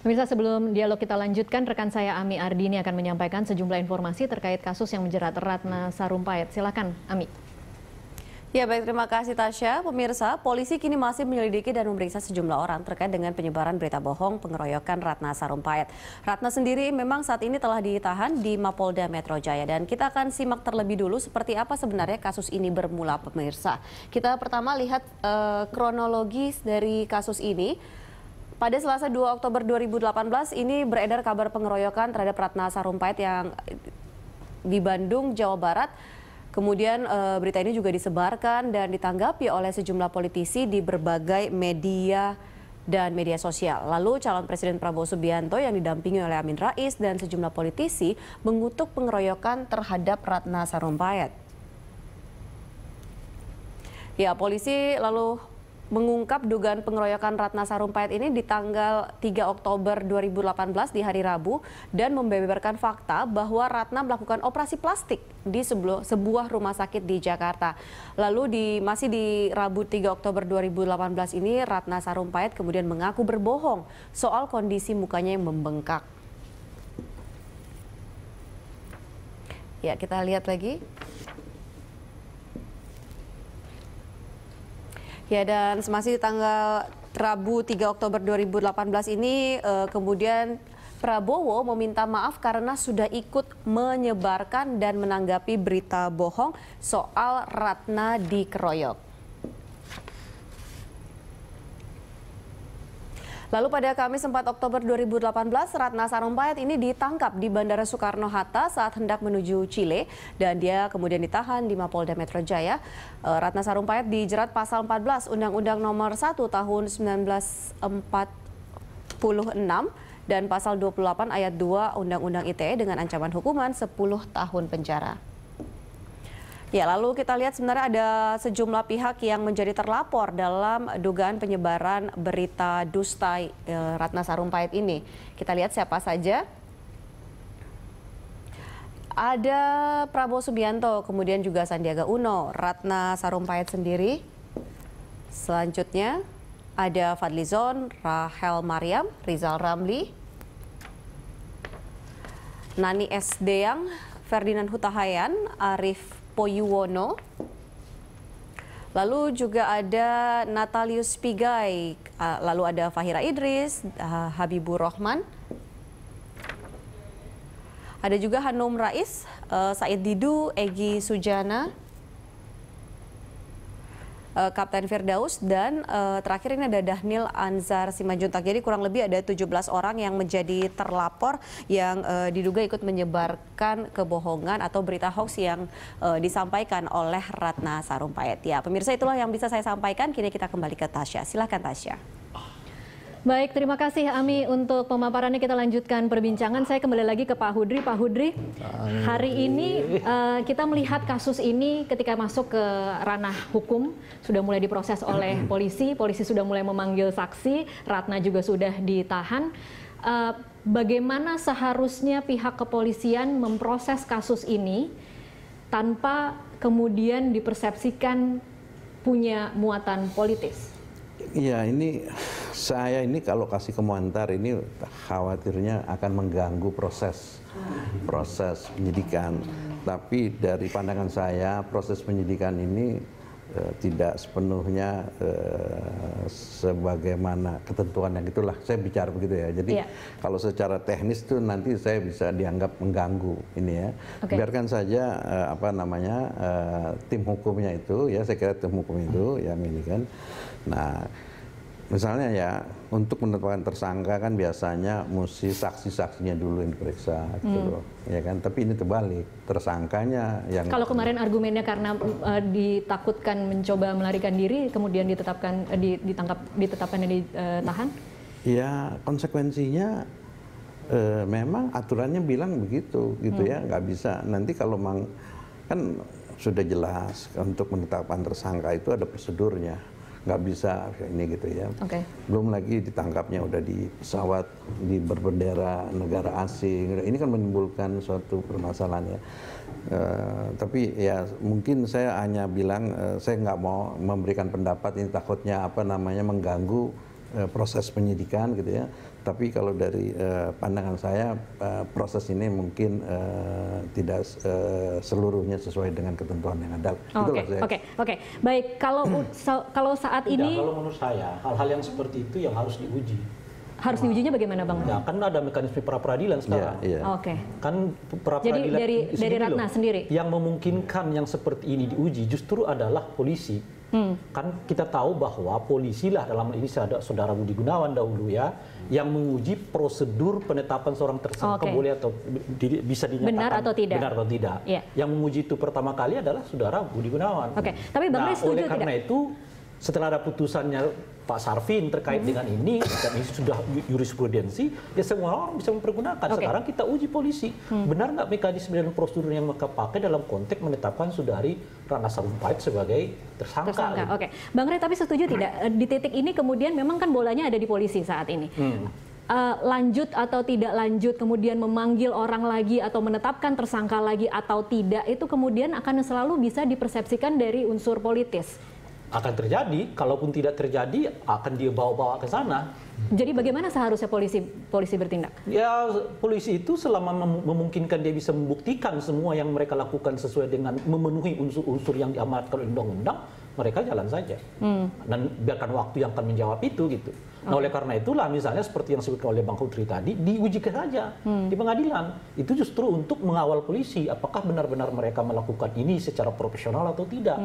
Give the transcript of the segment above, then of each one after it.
Pemirsa, sebelum dialog kita lanjutkan, rekan saya Ami Ardini akan menyampaikan sejumlah informasi terkait kasus yang menjerat Ratna Sarumpait. Silakan, Ami. Ya baik, terima kasih Tasya. Pemirsa, polisi kini masih menyelidiki dan memeriksa sejumlah orang terkait dengan penyebaran berita bohong pengeroyokan Ratna Sarumpait. Ratna sendiri memang saat ini telah ditahan di Mapolda Metro Jaya dan kita akan simak terlebih dulu seperti apa sebenarnya kasus ini bermula, pemirsa. Kita pertama lihat kronologis dari kasus ini. Pada Selasa 2 Oktober 2018 ini beredar kabar pengeroyokan terhadap Ratna Sarumpait yang di Bandung, Jawa Barat. Kemudian berita ini juga disebarkan dan ditanggapi oleh sejumlah politisi di berbagai media dan media sosial. Lalu calon Presiden Prabowo Subianto yang didampingi oleh Amin Rais dan sejumlah politisi mengutuk pengeroyokan terhadap Ratna Sarumpait. Ya, polisi lalu mengungkap dugaan pengeroyokan Ratna Sarumpait ini di tanggal 3 Oktober 2018 di hari Rabu dan membeberkan fakta bahwa Ratna melakukan operasi plastik di sebuah rumah sakit di Jakarta. Lalu masih di Rabu 3 Oktober 2018 ini Ratna Sarumpait kemudian mengaku berbohong soal kondisi mukanya yang membengkak. Ya, kita lihat lagi. Ya, dan masih di tanggal Rabu 3 Oktober 2018 ini kemudian Prabowo meminta maaf karena sudah ikut menyebarkan dan menanggapi berita bohong soal Ratna dikeroyok. Lalu pada Kamis 4 Oktober 2018, Ratna Sarumpait ini ditangkap di Bandara Soekarno-Hatta saat hendak menuju Chile dan dia kemudian ditahan di Mapolda Metro Jaya. Ratna Sarumpait dijerat pasal 14 Undang-Undang Nomor 1 Tahun 1946 dan pasal 28 ayat 2 Undang-Undang ITE dengan ancaman hukuman 10 tahun penjara. Ya, lalu kita lihat sebenarnya ada sejumlah pihak yang menjadi terlapor dalam dugaan penyebaran berita dusta Ratna Sarumpait ini. Kita lihat siapa saja. Ada Prabowo Subianto, kemudian juga Sandiaga Uno, Ratna Sarumpait sendiri. Selanjutnya ada Fadlizon, Rahel Mariam, Rizal Ramli, Nani S. Deyang, Ferdinand Hutahayan, Arief Poyuwono, lalu juga ada Natalius Pigai, lalu ada Fahira Idris, Habibur Rahman, ada juga Hanum Rais, Said Didu, Egy Sujana, Kapten Firdaus, dan terakhir ini ada Dhanil Anzar Simanjuntak. Jadi kurang lebih ada 17 orang yang menjadi terlapor yang diduga ikut menyebarkan kebohongan atau berita hoax yang disampaikan oleh Ratna Sarumpait. Ya, pemirsa, itulah yang bisa saya sampaikan. Kini kita kembali ke Tasya. Silakan Tasya. Baik, terima kasih Ami untuk pemaparannya. Kita lanjutkan perbincangan. Saya kembali lagi ke Pak Hudri. Pak Hudri, hari ini kita melihat kasus ini ketika masuk ke ranah hukum sudah mulai diproses oleh polisi. Polisi sudah mulai memanggil saksi. Ratna juga sudah ditahan. Bagaimana seharusnya pihak kepolisian memproses kasus ini tanpa kemudian dipersepsikan punya muatan politis? Iya, saya kalau kasih komentar ini khawatirnya akan mengganggu proses penyidikan. Tapi dari pandangan saya proses penyidikan ini tidak sepenuhnya sebagaimana ketentuan yang itulah. Saya bicara begitu ya. Jadi kalau secara teknis itu nanti saya bisa dianggap mengganggu ini ya. Biarkan saja tim hukumnya itu ya, saya kira tim hukum itu yang ini kan. Nah, misalnya ya untuk menetapkan tersangka kan biasanya mesti saksi-saksinya dulu yang diperiksa gitu loh, ya kan. Tapi ini terbalik, tersangkanya yang. Kalau kemarin argumennya karena ditakutkan mencoba melarikan diri, kemudian ditetapkan ditahan? Ya, konsekuensinya memang aturannya bilang begitu, gitu ya, nggak bisa. Nanti kalau kan sudah jelas untuk menetapkan tersangka itu ada prosedurnya. Nggak bisa ini gitu ya. Belum lagi ditangkapnya udah di pesawat di berbendera negara asing. Ini kan menimbulkan suatu permasalahan ya. Tapi ya mungkin saya hanya bilang saya nggak mau memberikan pendapat ini takutnya mengganggu proses penyidikan gitu ya. Tapi kalau dari pandangan saya proses ini mungkin tidak seluruhnya sesuai dengan ketentuan yang ada. Oke. Baik, kalau saat ini kalau menurut saya hal-hal yang seperti itu yang harus diuji. Harus diujinya bagaimana, Bang? Ya, kan ada mekanisme pra peradilan sekarang. Oke. Kan pra Jadi peradilan dari Ratna sendiri yang memungkinkan yang seperti ini diuji justru adalah polisi. Kan kita tahu bahwa polisi lah dalam ini saudara Budi Gunawan dahulu ya yang menguji prosedur penetapan seorang tersangka boleh atau bisa dinyatakan benar atau tidak. Yeah. Yang menguji itu pertama kali adalah saudara Budi Gunawan. Tapi Bang Rey setuju oleh karena tidak? itu setelah ada putusannya Pak Sarvin terkait dengan ini dan ini sudah jurisprudensi, ya semua orang bisa mempergunakan. Sekarang kita uji polisi, benar nggak mekanisme dan prosedur yang mereka pakai dalam konteks menetapkan saudari Ratna Sarumpait sebagai tersangka. Oke, Bang Rey, tapi setuju tidak di titik ini kemudian memang kan bolanya ada di polisi saat ini. Lanjut atau tidak lanjut, kemudian memanggil orang lagi atau menetapkan tersangka lagi atau tidak, itu kemudian akan selalu bisa dipersepsikan dari unsur politis. Akan terjadi, kalaupun tidak terjadi akan dia bawa-bawa ke sana. Jadi bagaimana seharusnya polisi bertindak? Ya, polisi itu selama memungkinkan dia bisa membuktikan semua yang mereka lakukan sesuai dengan memenuhi unsur-unsur yang diamanatkan oleh undang-undang, mereka jalan saja. Dan biarkan waktu yang akan menjawab itu gitu. Nah, oleh karena itulah misalnya seperti yang disebutkan oleh Bang Hudri tadi, diujikan saja di pengadilan. Itu justru untuk mengawal polisi apakah benar-benar mereka melakukan ini secara profesional atau tidak.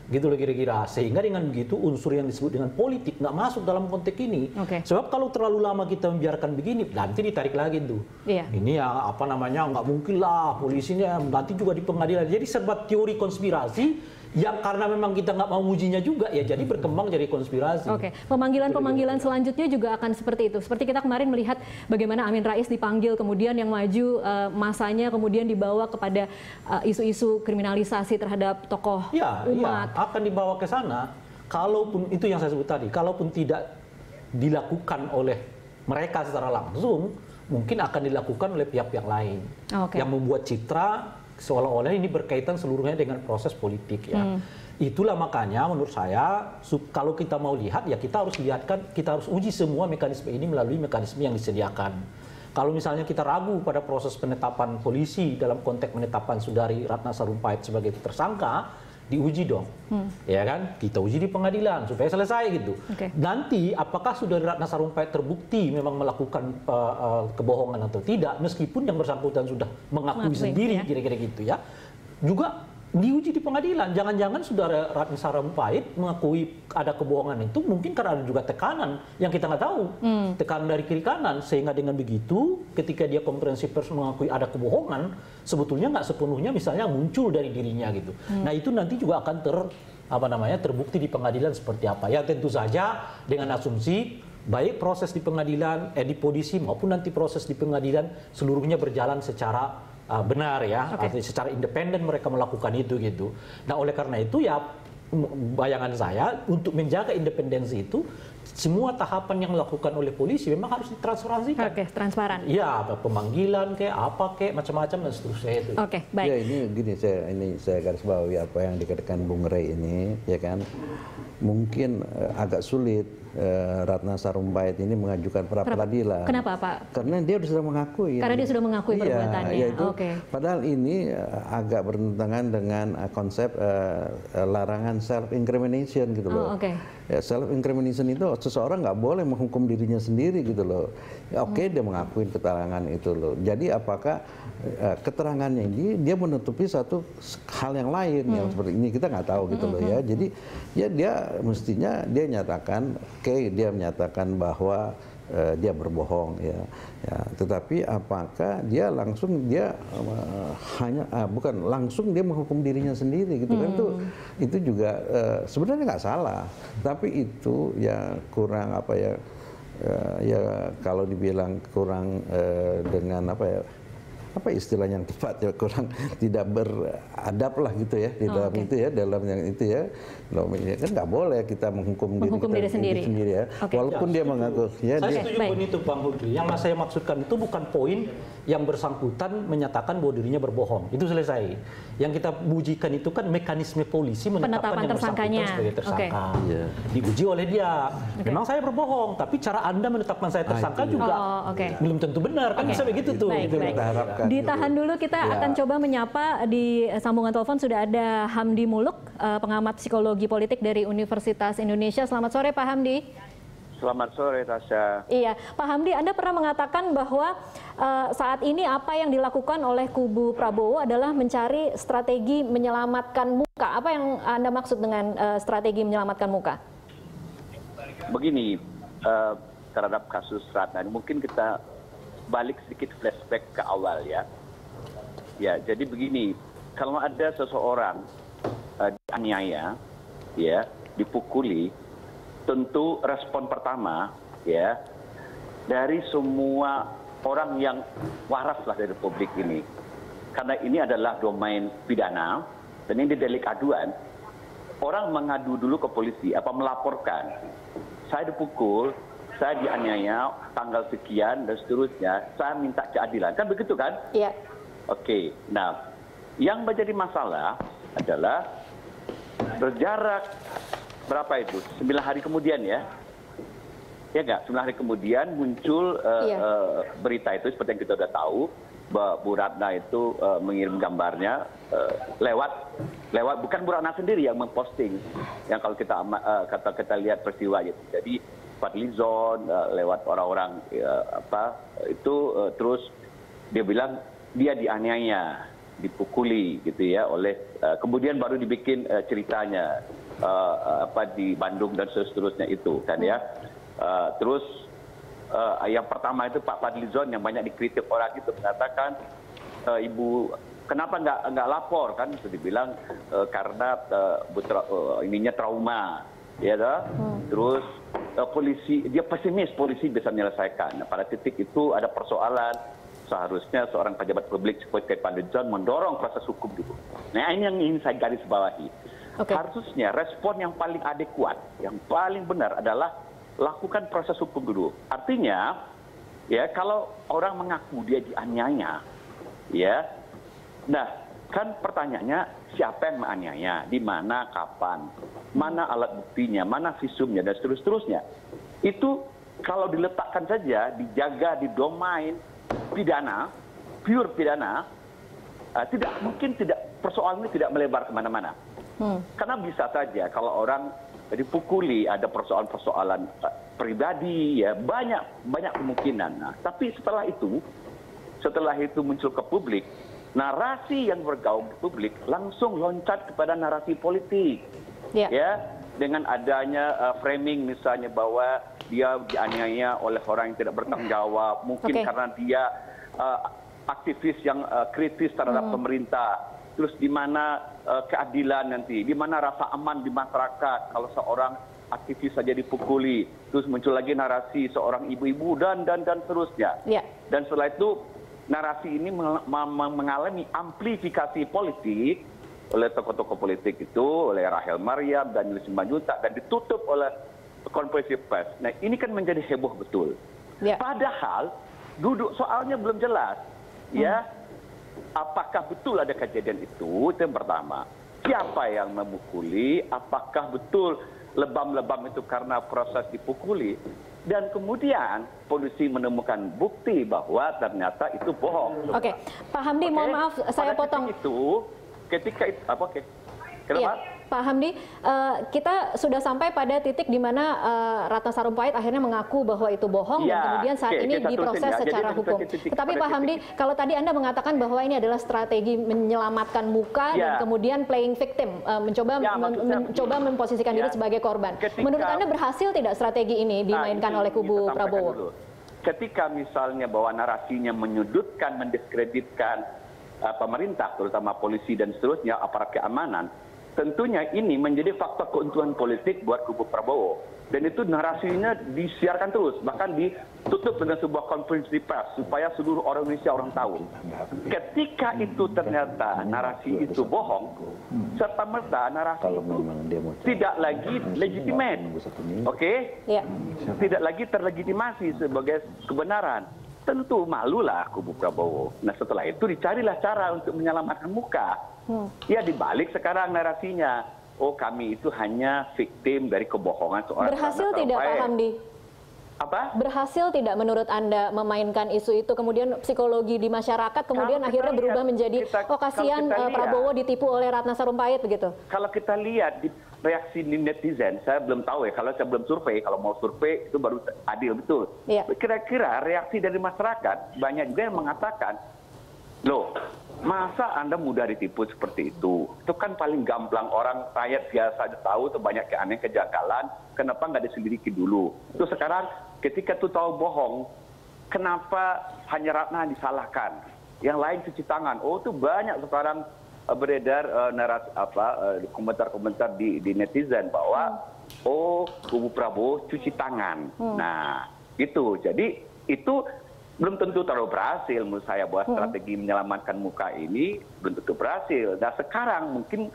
Gitu loh kira-kira. Sehingga dengan begitu unsur yang disebut dengan politik nggak masuk dalam konteks ini. Sebab kalau terlalu lama kita membiarkan begini, nanti ditarik lagi tuh. Ini ya apa namanya, nggak mungkin lah polisinya nanti juga di pengadilan. Jadi serba teori konspirasi yang karena memang kita nggak mau ujinya juga ya jadi berkembang jadi konspirasi. Pemanggilan selanjutnya juga akan seperti itu. Seperti kita kemarin melihat bagaimana Amin Rais dipanggil, kemudian yang maju masanya kemudian dibawa kepada isu-isu kriminalisasi terhadap tokoh umat. Akan dibawa ke sana. Kalaupun itu yang saya sebut tadi, kalaupun tidak dilakukan oleh mereka secara langsung, mungkin akan dilakukan oleh pihak-pihak lain yang membuat citra seolah-olah ini berkaitan seluruhnya dengan proses politik ya. Itulah makanya menurut saya kalau kita mau lihat ya kita harus uji semua mekanisme ini melalui mekanisme yang disediakan. Kalau misalnya kita ragu pada proses penetapan polisi dalam konteks penetapan saudari Ratna Sarumpait sebagai tersangka, diuji dong, ya kan? Kita uji di pengadilan supaya selesai gitu. Nanti apakah saudari Ratna Sarumpait terbukti memang melakukan kebohongan atau tidak, meskipun yang bersangkutan sudah mengakui sendiri, kira-kira gitu ya, juga diuji di pengadilan. Jangan-jangan saudara Ratna Sarumpait mengakui ada kebohongan itu mungkin karena ada juga tekanan yang kita nggak tahu, tekanan dari kiri kanan, sehingga dengan begitu ketika dia konferensi pers mengakui ada kebohongan, sebetulnya nggak sepenuhnya misalnya muncul dari dirinya gitu. Nah itu nanti juga akan terbukti di pengadilan seperti apa. Ya tentu saja dengan asumsi baik proses di pengadilan, di polisi maupun nanti proses di pengadilan seluruhnya berjalan secara benar ya, artinya secara independen mereka melakukan itu gitu. Nah oleh karena itu ya bayangan saya untuk menjaga independensi itu semua tahapan yang dilakukan oleh polisi memang harus ditransparansikan. Transparan. Ya pemanggilan kayak macam-macam dan seterusnya itu. Baik. Ya ini saya garis bawahi apa yang dikatakan Bung Rey ini ya kan. Mungkin agak sulit Ratna Sarumpait ini mengajukan pra peradilan. Kenapa Pak? Karena dia sudah mengakui. Karena dia sudah mengakui perbuatannya. Ya itu, padahal ini agak bertentangan dengan konsep larangan self incrimination gitu loh. Ya, self incrimination itu seseorang nggak boleh menghukum dirinya sendiri gitu loh. Ya, dia mengakui keterangan itu loh. Jadi apakah keterangannya ini dia menutupi satu hal yang lain yang seperti ini kita nggak tahu gitu loh ya. Jadi ya dia mestinya dia nyatakan dia menyatakan bahwa dia berbohong ya. Tetapi apakah dia langsung bukan langsung dia menghukum dirinya sendiri gitu kan itu juga sebenarnya nggak salah, tapi itu ya kurang ya kalau dibilang kurang dengan apa istilahnya yang tepat ya, kurang tidak beradab lah gitu ya di dalam itu ya, dalam yang itu ya. Kan nggak boleh kita menghukum diri sendiri ya. Walaupun dia mengaku ya. Saya setuju poin itu Bang Hudri. Yang saya maksudkan itu bukan poin yang bersangkutan menyatakan bahwa dirinya berbohong. Itu selesai. Yang kita bujikan itu kan mekanisme polisi menetapkan yang bersangkutan sebagai tersangka. Diuji oleh dia. Memang saya berbohong, tapi cara Anda menetapkan saya tersangka juga belum tentu benar. Kan bisa begitu tuh. Ditahan dulu, kita akan coba menyapa di sambungan telepon sudah ada Hamdi Muluk, pengamat psikologi politik dari Universitas Indonesia. Selamat sore Pak Hamdi. Selamat sore Tasya. Iya, Pak Hamdi, Anda pernah mengatakan bahwa saat ini apa yang dilakukan oleh kubu Prabowo adalah mencari strategi menyelamatkan muka. Apa yang Anda maksud dengan strategi menyelamatkan muka? Begini, terhadap kasus Ratna, mungkin kita balik sedikit flashback ke awal ya. Ya, jadi begini, kalau ada seseorang dianiaya, ya, dipukuli, tentu respon pertama ya dari semua orang yang waras lah dari publik ini, karena ini adalah domain pidana dan ini delik aduan, orang mengadu dulu ke polisi, apa melaporkan saya dipukul, saya dianiaya tanggal sekian dan seterusnya, saya minta keadilan, kan begitu kan? Iya. Oke, nah yang menjadi masalah adalah berjarak berapa itu? 9 hari kemudian ya? Ya nggak? 9 hari kemudian muncul berita itu seperti yang kita sudah tahu, bahwa Bu Ratna itu mengirim gambarnya lewat bukan Bu Ratna sendiri yang memposting, yang kalau kita lihat peristiwa itu. Jadi Fadlizon lewat orang-orang terus dia bilang dia dianiaya, dipukuli gitu ya oleh kemudian baru dibikin ceritanya di Bandung dan seterusnya itu kan ya. Terus yang pertama itu Pak Fadlizon yang banyak dikritik orang itu mengatakan Ibu kenapa nggak lapor, kan itu dibilang karena ininya trauma ya toh. Terus polisi dia pesimis polisi bisa menyelesaikan. Nah, pada titik itu ada persoalan, seharusnya seorang pejabat publik seperti Pak Fadlizon mendorong proses hukum dulu. Nah ini yang ingin saya garis bawahi. Harusnya respon yang paling adekuat, yang paling benar adalah lakukan proses hukum dulu. Artinya, ya kalau orang mengaku dia dianiaya, ya, nah kan pertanyaannya siapa yang menganiaya, di mana, kapan, mana alat buktinya, mana visumnya dan seterusnya. Itu kalau diletakkan saja, dijaga di domain pidana, pure pidana, persoalan ini tidak melebar kemana-mana. Karena bisa saja kalau orang dipukuli ada persoalan-persoalan pribadi ya, banyak kemungkinan. Nah, tapi setelah itu muncul ke publik, narasi yang bergaung di publik langsung loncat kepada narasi politik. Ya, dengan adanya framing misalnya bahwa dia dianiaya oleh orang yang tidak bertanggung jawab, mungkin karena dia aktivis yang kritis terhadap pemerintah. Terus di mana keadilan nanti, di mana rasa aman di masyarakat kalau seorang aktivis saja dipukuli. Terus muncul lagi narasi seorang ibu-ibu dan seterusnya. Dan setelah itu narasi ini mengalami amplifikasi politik oleh tokoh-tokoh politik itu, oleh Rahel Maryam dan Yusuf Majuta, dan ditutup oleh konferensi pers. Nah ini kan menjadi heboh betul. Padahal duduk soalnya belum jelas. Ya. Apakah betul ada kejadian itu yang pertama. Siapa yang memukuli, apakah betul lebam-lebam itu karena proses dipukuli. Dan kemudian polisi menemukan bukti bahwa ternyata itu bohong. Pak Hamdi, mohon maaf saya potong. Ketika itu, kenapa? Pak Hamdi, kita sudah sampai pada titik di mana Ratna Sarumpait akhirnya mengaku bahwa itu bohong dan kemudian saat ini diproses secara hukum. Tetapi Pak Hamdi, kalau tadi Anda mengatakan bahwa ini adalah strategi menyelamatkan muka dan kemudian playing victim, mencoba memposisikan diri sebagai korban. Menurut Anda berhasil tidak strategi ini dimainkan oleh kubu Prabowo? Ketika misalnya bahwa narasinya menyudutkan, mendiskreditkan pemerintah, terutama polisi dan seterusnya, aparat keamanan, tentunya ini menjadi faktor keuntungan politik buat kubu Prabowo. Dan itu narasinya disiarkan terus, bahkan ditutup dengan sebuah konferensi pers supaya seluruh orang Indonesia orang tahu. Ketika itu ternyata narasi itu bohong, serta-merta narasi itu tidak lagi legitimate, oke? Tidak lagi terlegitimasi sebagai kebenaran. Tentu malulah kubu Prabowo. Nah setelah itu dicarilah cara untuk menyelamatkan muka. Ya dibalik sekarang narasinya. Oh kami itu hanya victim dari kebohongan seorang. Berhasil tidak Pak Hamdi? Apa? Berhasil tidak menurut Anda memainkan isu itu, kemudian psikologi di masyarakat kemudian akhirnya berubah menjadi oh kasihan Prabowo ditipu oleh Ratna Sarumpait begitu? Kalau kita lihat di reaksi netizen, saya belum tahu ya, kalau saya belum survei, kalau mau survei itu baru adil betul. Kira-kira reaksi dari masyarakat banyak juga yang mengatakan, loh masa Anda mudah ditipu seperti itu? Itu kan paling gamblang, orang rakyat biasa tahu tuh banyak keanehan kejanggalan, kenapa nggak diselidiki dulu? Itu sekarang ketika tuh tahu bohong, kenapa hanya Ratna disalahkan? Yang lain cuci tangan. Oh itu banyak sekarang beredar komentar-komentar di netizen bahwa oh kubu Prabowo cuci tangan. Nah itu, jadi itu belum tentu terlalu berhasil menurut saya bahwa strategi menyelamatkan muka ini belum tentu berhasil. Nah sekarang mungkin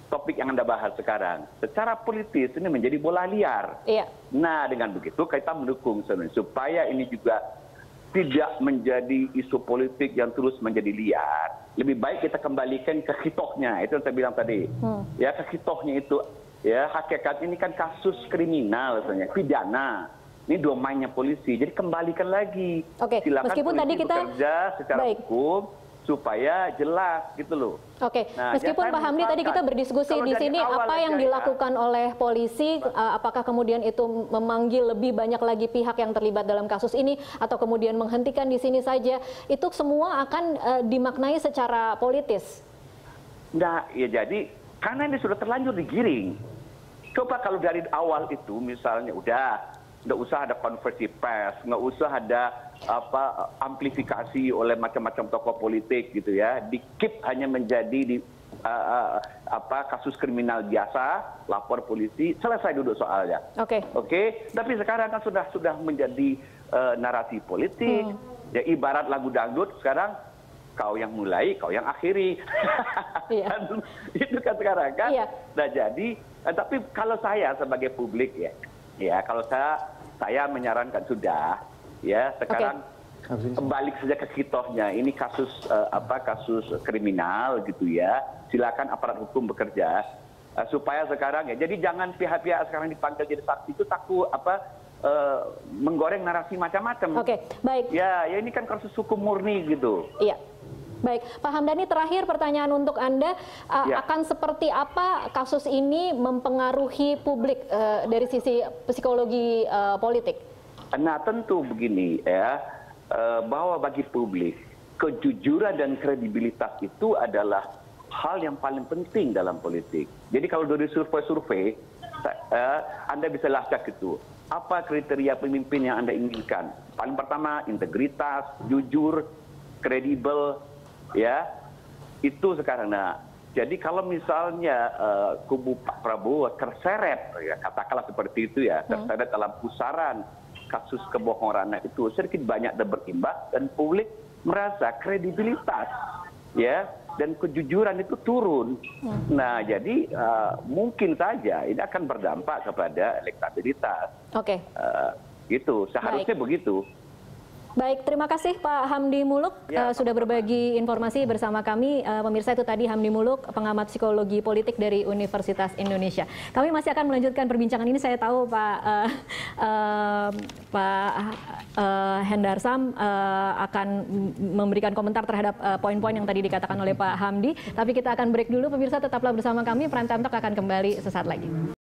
topik yang Anda bahas sekarang, secara politis ini menjadi bola liar. Nah dengan begitu kita mendukung sebenarnya supaya ini juga tidak menjadi isu politik yang terus menjadi liar. Lebih baik kita kembalikan ke hitohnya, itu yang saya bilang tadi. Ya ke hitohnya itu, ya hakikat ini kan kasus kriminal sebenarnya, pidana. Ini domainnya polisi, jadi kembalikan lagi. Silakan meskipun tadi kita bekerja secara hukum supaya jelas gitu loh. Nah, meskipun Pak Hamdi tadi kita berdiskusi di sini apa yang dilakukan oleh polisi, apakah kemudian itu memanggil lebih banyak lagi pihak yang terlibat dalam kasus ini atau kemudian menghentikan di sini saja, itu semua akan dimaknai secara politis. Nah, ya jadi karena ini sudah terlanjur digiring. Coba kalau dari awal itu misalnya nggak usah ada konversi pers, nggak usah ada amplifikasi oleh macam-macam tokoh politik gitu ya, di-keep hanya menjadi kasus kriminal biasa, lapor polisi, selesai duduk soalnya. Tapi sekarang kan sudah menjadi narasi politik, ya ibarat lagu dangdut sekarang kau yang mulai, kau yang akhiri. Itu kan sekarang kan. Nah jadi, tapi kalau saya sebagai publik ya kalau saya menyarankan sudah ya sekarang balik saja ke hitohnya, ini kasus kasus kriminal gitu ya, silakan aparat hukum bekerja supaya sekarang ya, jadi jangan pihak-pihak sekarang dipanggil jadi saksi itu takut menggoreng narasi macam-macam. Baik. Ya ini kan kasus hukum murni gitu. Baik, Pak Hamdani, terakhir pertanyaan untuk Anda, akan seperti apa kasus ini mempengaruhi publik dari sisi psikologi politik? Nah tentu begini ya, bahwa bagi publik kejujuran dan kredibilitas itu adalah hal yang paling penting dalam politik. Jadi kalau dari survei-survei, Anda bisa lacak itu. Apa kriteria pemimpin yang Anda inginkan? Paling pertama integritas, jujur, kredibel, ya itu sekarang. Nah jadi kalau misalnya kubu Pak Prabowo terseret ya, katakanlah seperti itu ya, terseret dalam pusaran kasus kebohongan itu sedikit banyak dan berimbas, dan publik merasa kredibilitas ya dan kejujuran itu turun. Nah jadi mungkin saja ini akan berdampak kepada elektabilitas. Gitu seharusnya begitu. Baik, terima kasih Pak Hamdi Muluk sudah berbagi informasi bersama kami. Pemirsa, itu tadi Hamdi Muluk, pengamat psikologi politik dari Universitas Indonesia. Kami masih akan melanjutkan perbincangan ini. Saya tahu Pak Hendarsam akan memberikan komentar terhadap poin-poin yang tadi dikatakan oleh Pak Hamdi. Tapi kita akan break dulu, pemirsa, tetaplah bersama kami. Prime Time Talk akan kembali sesaat lagi.